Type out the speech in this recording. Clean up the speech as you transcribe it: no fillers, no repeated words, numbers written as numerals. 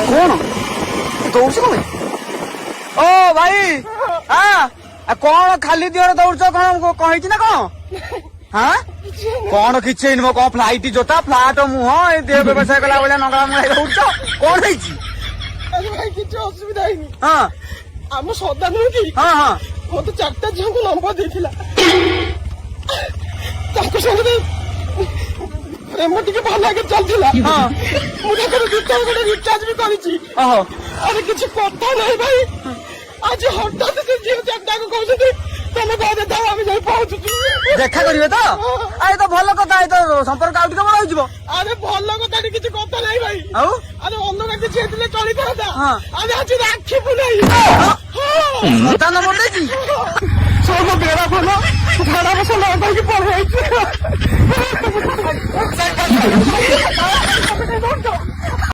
कौन दौड़ कौन ओ भाई हाँ कौन खाली दिहर दौड़ कौन कही ना कौन हाँ कौन किसी नुह कौन फ्लाइट जोता फ्लाट मुह देह व्यवसाय कला भाया नगला मुह दौड़ कौन है भाई किसी असुविधा है हाँ आम सदा नुह कि हाँ हाँ मत 4टा झील को नंबर देथिला प्रेम टिके भल लगे चलथिला हाँ मुझे गोटे रिचार्ज भी करिछि ओहो अरे किसी कथा नहीं भाई आज हठात से झील 4टा को कहते तमे कह देता आम जाई पहुंचु देखा करिवे तो आए तो भल कथा ए तो संपर्क आउ टिके बड़ होइजिवो अरे भल कथा किसी कथा नहीं भाई आउ अरे अलग किसी हेतले चली था हाँ अरे आज राखी पुनाई मता नंबर देछि सब बेड़ा बोलो झाड़ा बसा लगा कि पड़